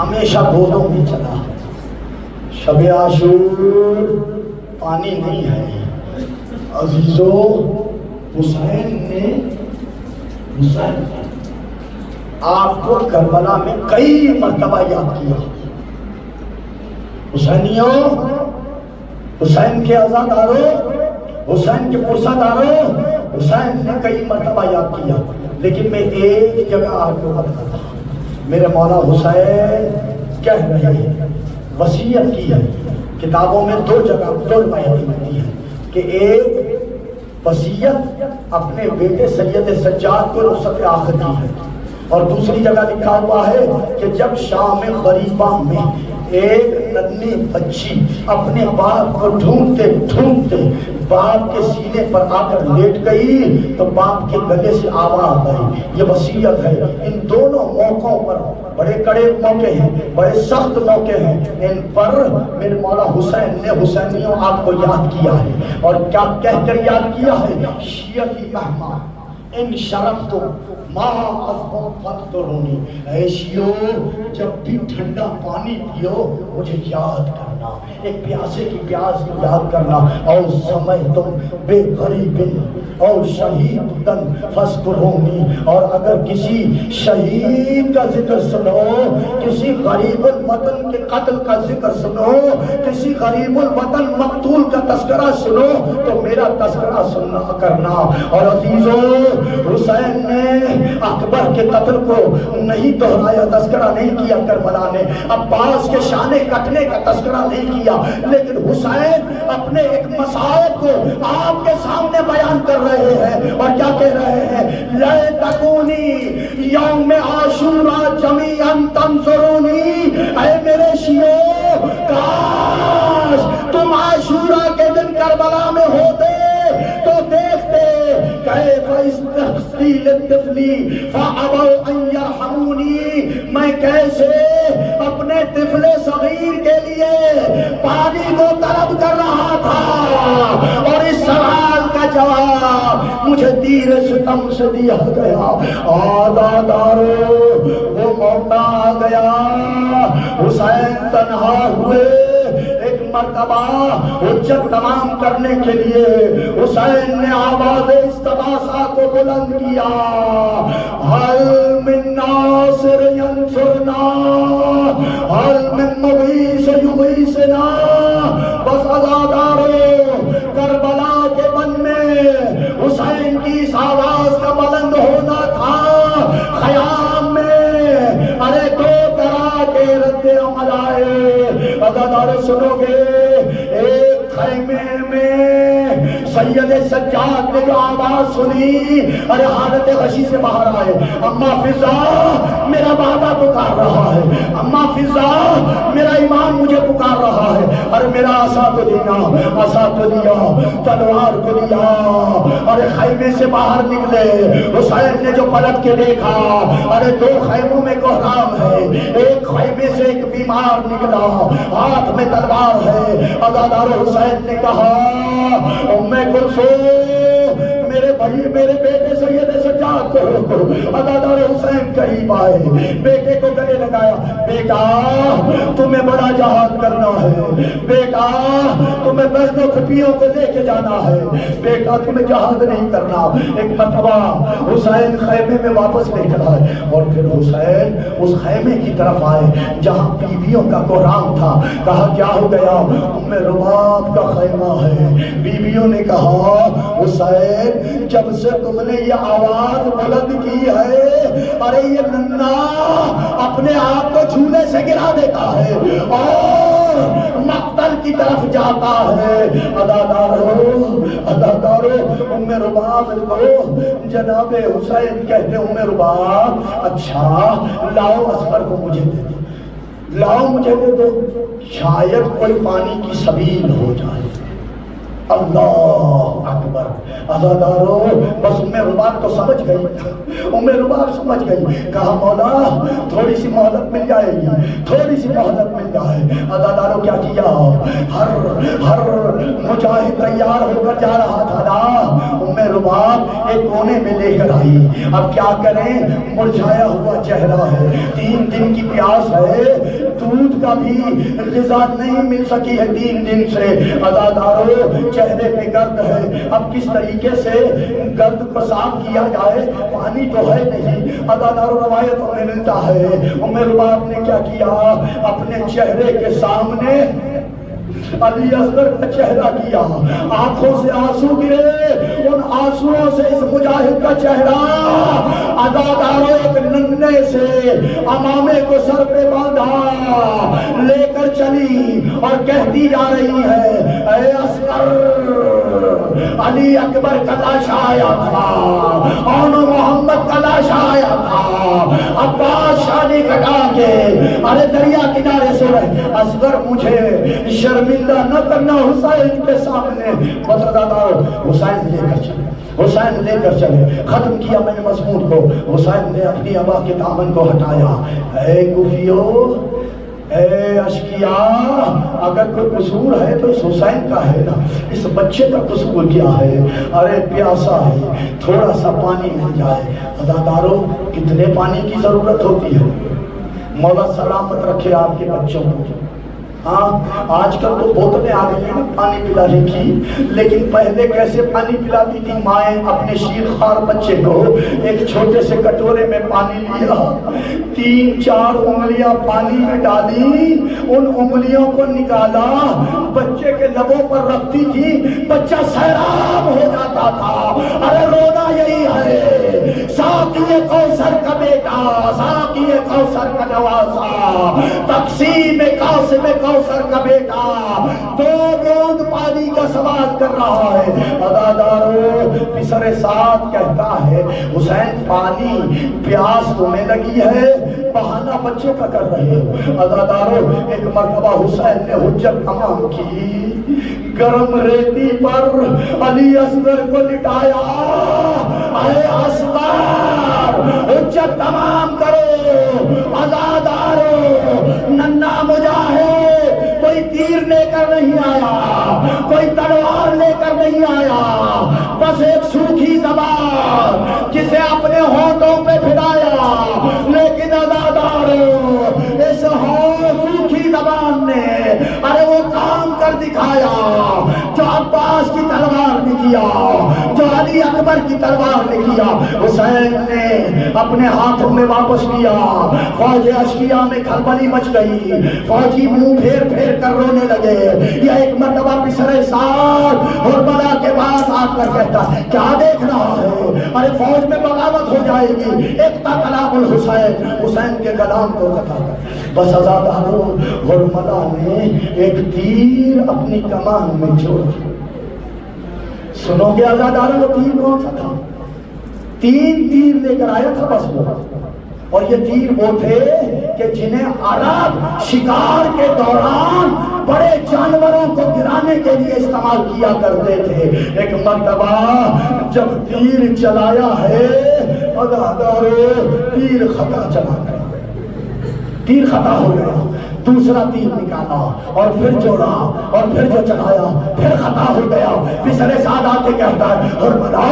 ہمیشہ گودوں میں چلا. شب عاشور پانی نہیں ہے عزیزو. حسین آپ کو کربلا میں کئی مرتبہ یاد کیا. حسینیوں، حسین کے عزاداروں، حسین کے پرساداروں، حسین نے کئی مرتبہ یاد کیا. لیکن میں ایک جگہ آپ کو بتاتا ہوں. میرے مولا حسین کہہ رہے ہیں، وصیت کی ہے. کتابوں میں دو روایتیں ملتی ہیں کہ ایک وصیت اپنے بیٹے سید سجاد کو رخصت آخر کی ہے، اور دوسری جگہ لکھا ہوا ہے کہ جب شام غریبہ میں ایک ننھی بچی اپنے باپ کو ڈھونڈتے ڈھونڈتے باپ کے سینے پر آ کر لیٹ گئی تو باپ کے گلے سے آواز آئی. یہ وصیت ہے. ان دونوں موقعوں پر بڑے کڑے موقع ہیں، بڑے سخت موقع ہیں. ان پر میرے مولا حسین نے حسینیوں آپ کو یاد کیا ہے. اور کیا کہہ کر یاد کیا ہے؟ شیعتی مہمان ان شرف تو رونی. اے شیعو، جب بھی ٹھنڈا پانی پیو مجھے یاد کرنا، ایک پیاسے کی پیاس کو یاد کرنا. اور سمے تم بے غریب اور شہید تن فذکرونی. اور اگر کسی شہید کا ذکر سنو، کسی غریب الوطن کے قتل کا ذکر سنو، کسی غریب الوطن مقتول کا تذکرہ سنو تو میرا تذکرہ سننا کرنا. اور عزیزو، حسین نے اکبر کے قتل کو نہیں دہرایا، تذکرہ نہیں کیا کربلا نے. عباس کے شانے کٹنے کا تذکرہ نہیں کیا، لیکن حسین اپنے ایک مصائب کو آپ کے سامنے بیان کر رہے ہیں. اور کیا کہہ رہے ہیں؟ لیتکونی یوم عاشورا جمیعا تنظرونی. اے میرے شیعو، کاش تم عاشورا کے دن کربلا میں ہوتے تو دیکھتے کیف استحصیل الطفلی فابوا ان یرحمونی. میں کیسے اپنے طفل صغیر کے لیے پانی کو طلب کر رہا تھا، اور اس سوال کا جواب مجھے تیر ستم سے دیا گیا. عزادارو، وہ موقع آ گیا. حسین تنہا ہوئے. ایک مرتبہ حجت تمام کرنے کے لیے حسین نے آواز استغاثہ کو بلند کیا. حل من ناصر ینصرنا، حل من مغیث یغیثنا. بس عزادارو، کربلا کے بن میں حسین کی اس آواز کا بلند ہونا تھا. خیام میں ارے دو طرح کے رد عمل آئے. عزادارو سنو گے، ایک خیمے میں سید سجاد نے جو آواز سنی، ارے حالت غشی سے باہر آئے. اما فضا، میرا بابا پکار رہا ہے. اما فضا، میرا امام مجھے پکار رہا ہے. ارے میرا عصا تو دیا، عصا تو دیا، تلوار کو دیا. ارے خیمے سے باہر نکلے. حسین نے جو پلٹ کے دیکھا، ارے دو خیموں میں کوہرام ہے. ایک خیمے سے ایک بیمار نکلا، ہاتھ میں تلوار ہے. عزادارو، حسین نے کہا، ام کلثوم، میرے بھائی، میرے بیٹے سید سجاد کو روکو. عزادارو، حسین قریب آئے، بیٹے کو گلے لگایا. بیٹا، تمہیں بڑا جہاد کرنا ہے. بیٹا، تمہیں بہنوں پھپھیوں کو لے کے جانا ہے. بیٹا، تمہیں جہاد نہیں کرنا. ایک مرتبہ حسین خیمے میں واپس بیٹھا ہے، اور پھر حسین اس خیمے کی طرف آئے جہاں بیویوں کا کوہرام تھا. کہا کیا ہو گیا؟ ام رباب کا خیمہ ہے. بیویوں نے کہا، حسین، جب سے تم نے یہ آواز بلند کی ہے، ارے یہ ننھا اپنے آپ کو جھولے سے گرا دیتا ہے اور مقتل کی طرف جاتا ہے. عزادارو، ام رباب کو جناب حسین کہتے، ام رباب، اچھا لاؤ اصغر کو مجھے دے دو، لاؤ مجھے دے دو، شاید کوئی پانی کی سبیل ہو جائے. اللہ اکبر. عزادارو، بس ام رباب تو سمجھ گئی. ام رباب سمجھ گئی. کہا مولا تھوڑی سی مہلت مل جائے گی، تھوڑی سی مہلت مل جائے. عزادارو کیا کیا؟ ہر مجاہد تیار ہو کر جا رہا تھا نا. ام لباب ایک کونے میں لے کر آئی. اب کیا کریں, مرجھایا ہوا چہرہ ہے, 3 دن کی پیاس ہے, دودھ کا بھی غذا نہیں مل سکی ہے 3 دن سے. عزادارو چہرے پہ گرد ہے, اب کس طریقے سے گرد کو صاف کیا جائے, پانی تو ہے نہیں. عزادارو روایتوں میں ملتا ہے ام لباب نے کیا کیا, اپنے چہرے کے سامنے علی اصغر کا چہرہ کیا, آنکھوں سے آنسو گرے, ان آنسوؤں سے اس مجاہد کا چہرہ عزاداروں ایک ننھے سے امامے کو سر پہ باندھا لے کر چلی اور کہتی جا رہی ہے, اے اصغر علی اکبر کا لاش آیا تھا, اور محمد کا لاش آیا تھا, عباس شادی کٹا کے ارے دریا کنارے سے رہے. اصغر مجھے شرمندہ نہ کرنا حسین کے سامنے. بس عزادارو حسین لے کر چلے, حسین لے کر چلے. ختم کیا میں نے مضمون کو. حسین نے اپنی ابا کے دامن کو ہٹایا. اے کوفیو, اے اشکیا, اگر کوئی قصور ہے تو اس حسین کا ہے نا, اس بچے کا قصور کیا ہے؟ ارے پیاسا ہے, تھوڑا سا پانی مل جائے. عزادارو کتنے پانی کی ضرورت ہوتی ہے؟ مولا سلامت رکھے آپ کے بچوں کو. ہاں آج کل تو بوتلیں آ گئی ہیں پانی پلانے کی, لیکن پہلے کیسے پانی پلاتی تھی مائیں اپنے شیر خوار بچے کو؟ ایک چھوٹے سے کٹورے میں پانی لیا, 3-4 انگلیاں پانی میں ڈالی, ان انگلیوں کو نکالا, بچے کے لبوں پر رکھتی تھی, بچہ سیراب ہو جاتا تھا. ارے رونا یہی ہے, ساقی کوثر کا بیٹا, ساقی کوثر کا نواسا, تقسیم قاسم کوثر کا بیٹا 2 بوند پانی کا سوال کر رہا ہے. عزادارو پسر سعد کہتا ہے, حسین پانی پیاس تمہیں لگی ہے, بہانہ بچے کا کر رہے ہو. عزادارو ایک مرتبہ حسین نے حجت تمام کی, گرم ریتی پر علی اصغر کو لٹایا. اے اصغر حجت تمام کرو. عزادارو ننھا مجاہد کوئی تیر لے کر نہیں آیا, کوئی تلوار لے کر نہیں آیا, بس ایک سوکھی زبان جسے اپنے ہونٹوں پہ پھرایا. لیکن عزادارو اس سوکھی زبان نے ارے وہ کام کر دکھایا جو عباس کی تلوار نے کیا, جو علی اکبر کی تلوار نے کیا. حسین نے اپنے ہاتھوں میں واپس لیا, فوج اشکیا میں کھلبلی مچ گئی, فوجی منہ پھیر پھیر کر رونے لگے. یا ایک مرتبہ پسرے سعد اور بلا کے بعد آ کر کہتا ہے, کیا دیکھ رہا ہے, ارے فوج میں بغاوت ہو جائے گی. ایک تا کلام الحسین, حسین کے کلام کو کہا. بس عزادارو حرملہ نے ایک تیر اپنی کمان میں چھوڑ. سنو گے عزادارو وہ تیر کون سا تھا؟ 3 تیر لے کر آیا تھا بس وہ, اور یہ تیر وہ تھے کہ جنہیں عرب شکار کے دوران بڑے جانوروں کو گرانے کے لیے استعمال کیا کرتے تھے. ایک مرتبہ جب تیر چلایا ہے عزادارو, تیر خطا چلا گیا, تیر خطا ہو گیا. دوسرا تیر نکالا اور پھر جوڑا اور پھر جو چلایا پھر خطا ہو گیا. پسر سعد آتے کہتا ہے, اور بڑا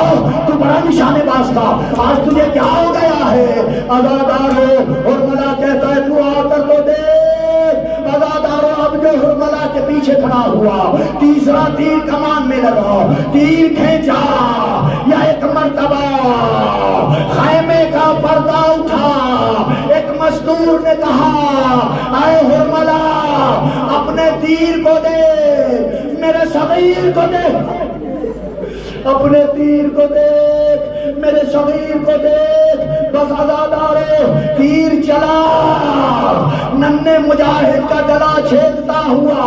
تو بڑا نشانے باز تھا, آج تجھے کیا ہو گیا ہے؟ عزادارو حرملہ کہتا ہے, تو آ کر تو دیکھ. عزادارو اب جو حرملہ کے پیچھے کھڑا ہوا, تیسرا تیر کمان میں لگا, تیر کھینچا. یا ایک مرتبہ خیمے کا پردہ اٹھا, ایک مزدور نے کہا, اے حرملہ اپنے تیر کو دے, میرے صغیر کو دے, اپنے تیر کو دیکھ, میرے صغیر کو دیکھ. بس عزادارو تیر چلا, ننھے مجاہد کا گلا چھیدتا ہوا,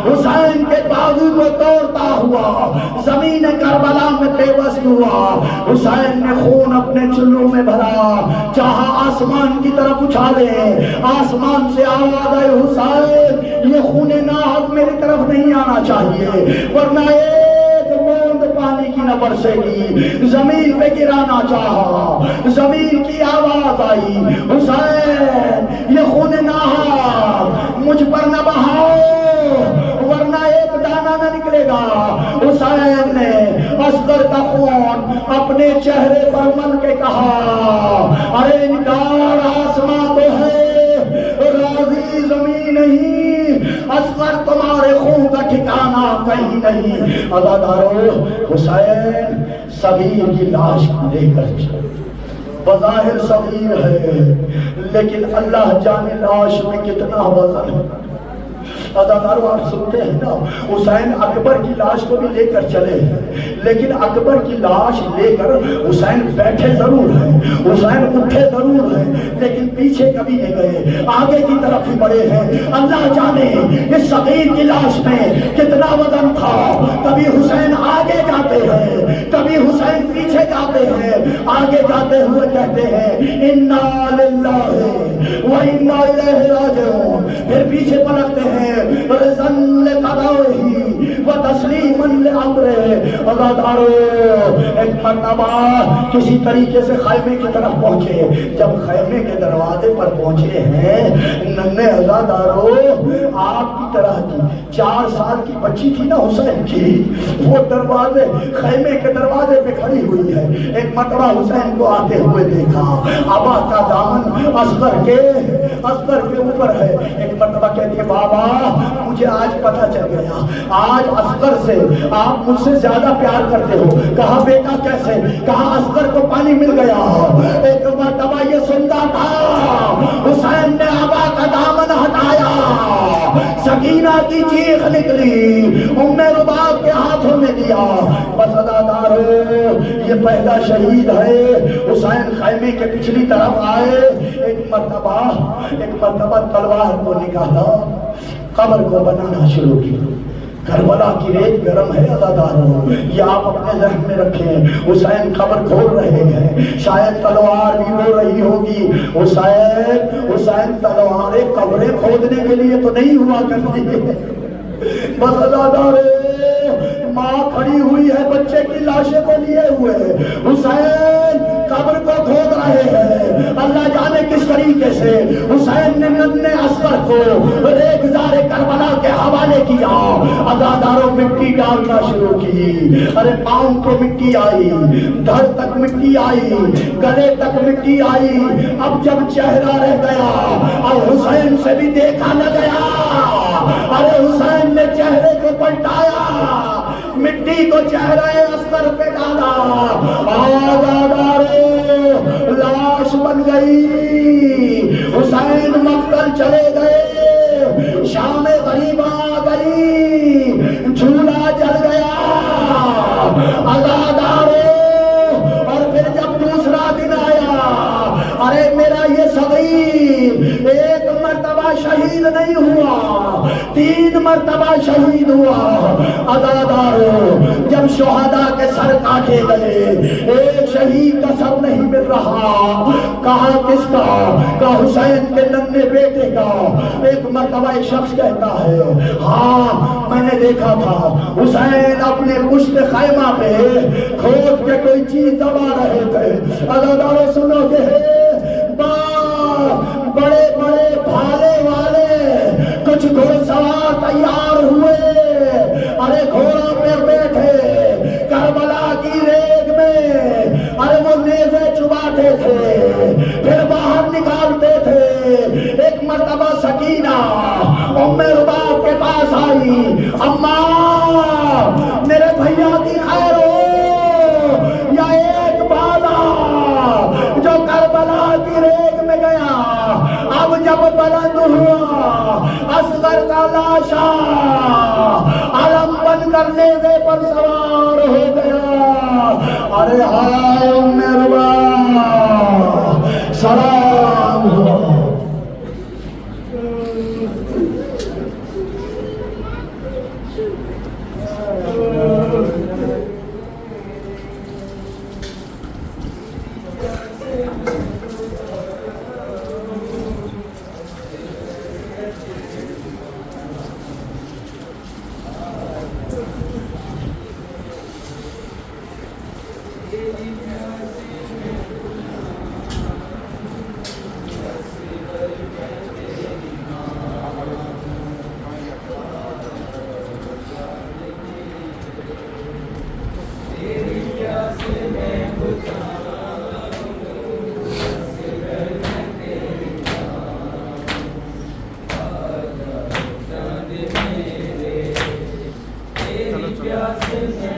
حسین کے بازو کو توڑتا ہوا, زمین کربلا میں پیوست ہوا. حسین نے خون اپنے چلوں میں بھرا, چاہا آسمان کی طرف اچھالے, آسمان سے آواز آئے, حسین یہ خون ناحق میری طرف نہیں آنا چاہیے, ورنہ ایک بوند پانی کی نہ برسے گی. زمین پہ گرانا چاہا, زمین کی آواز آئی, حسین یہ خون ناحق مجھ پر نہ بہاؤ, ورنہ ایک دانہ نہ نکلے گا. حسین نے اصغر کا کون؟ اپنے چہرے پر من کے کہا ارے انکار آسماں تو ہے راضی زمین نہیں، اصغر تمہارے خون کا ٹھکانہ کہیں نہیں۔ عزادارو حسین صغیر کی لاش لے کر چلے، بظاہر صغیر ہے لیکن اللہ جانے لاش میں کتنا وزن ہے۔ عزادارو آپ سنتے ہیں نا، حسین اکبر کی لاش کو بھی لے کر چلے لیکن اکبر کی لاش لے کر حسین بیٹھے ضرور ہیں، حسین اٹھے ضرور ہیں لیکن پیچھے کبھی نہیں گئے، آگے کی طرف ہی بڑھے ہیں۔ اللہ جانے اس صغیر کی لاش میں کتنا وزن تھا۔ کبھی حسین آگے جاتے ہیں، کبھی حسین پیچھے جاتے ہیں، آگے جاتے ہوئے کہتے ہیں انا للہ و انا الیہ راجعون، پھر پیچھے پلٹتے ہیں رضا لقضائہ و تسلیما لامرہ۔ عزادارو ایک مرتبہ کسی طریقے سے خیمے کی طرف پہنچے، جب خیمے کے دروازے پر پہنچے ہیں ننھے عزادارو آپ کی طرح کی 4 سال کی بچی تھی نا حسین کی، وہ دروازے خیمے کے دروازے پہ کھڑی ہوئی ہے۔ ایک مرتبہ حسین کو آتے ہوئے دیکھا، ابا کا دامن اصغر کے اوپر ہے۔ ایک مرتبہ کہتی ہے بابا مجھے آج پتہ چل گیا، آج اصغر سے آپ مجھ سے زیادہ پیار کرتے ہو۔ کہا بیٹا کیسے؟ کہا اصغر کو پانی مل گیا۔ ایک مرتبہ یہ سنتا تھا، حسین نے ابا کا دامن ہٹایا، سکینہ کی چیخ نکلی، ام رباب کے ہاتھوں میں دیا۔ بس عزادارو یہ پہلا شہید ہے۔ حسین خیمے کے پچھلی طرف آئے، ایک مرتبہ تلوار کو نکالا، قبر کو بنانا شروع کیا۔ کربلا کی ریت گرم ہے عزادارو، یہ آپ اپنے ذہن میں رکھیں۔ حسین قبر کھول رہے ہیں، شاید تلوار بھی ہو رہی ہوگی۔ حسین تلواریں قبریں کھودنے کے لیے تو نہیں ہوا کرتی۔ بس عزادارو ماں کھڑی ہوئی ہے بچے کی لاشیں کو لیے ہوئے، حسین قبر کو کھود رہے ہیں۔ اللہ جانے کس طریقے سے حسین نے ننھے اصغر کو ریگزار کربلا کے حوالے کیا۔ عزاداروں مٹی ڈالنا شروع کی، ارے پاؤں کو مٹی آئی، دھڑ تک مٹی آئی، گلے تک مٹی آئی۔ اب جب چہرہ رہ گیا اور حسین سے بھی دیکھا نہ گیا، ارے حسین نے چہرے کو پلٹایا، مٹی کو چہرہ اصغر پہ ڈالا، عزادارو لاش بن گئی۔ حسین مقتل چلے گئے، شام غریب آ گئی، جھولا جل گیا عزادارو۔ اور پھر جب دوسرا دن آیا، ارے میرا یہ صغیر ایک مرتبہ شہید نہیں ہوا، 3 مرتبہ شہید ہوا۔ عزادارو جب شہداء کے سر کاٹے گئے، ایک شہید کا سر نہیں مل رہا، کہا کس کا؟ کہا حسین کے ننھے بیٹے کا۔ ایک مرتبہ ایک شخص کہتا ہے ہاں میں نے دیکھا تھا حسین اپنے پشت خیمہ پہ کھود کے کوئی چیز دبا رہے تھے۔ عزادارو سنو گے بڑے بڑے بھالے والے کچھ گھوڑ سوار تیار ہوئے، ارے گھوڑوں پہ بیٹھے، کربلا کی ریگ میں ارے وہ نیزے چباتے تھے، پھر باہر نکالتے تھے۔ ایک مرتبہ سکینہ ام رباب کے پاس آئی، اماں میرے بھیا کی خیر ہو، یا ایک بالا جو کربلا کی ریگ میں گیا، اب جب بلند ہوا اصغر کا لاشا علم بن کر نیزے پر سوار ہو گیا۔ ارے ہائے ام رباب سلام ہو۔ ہے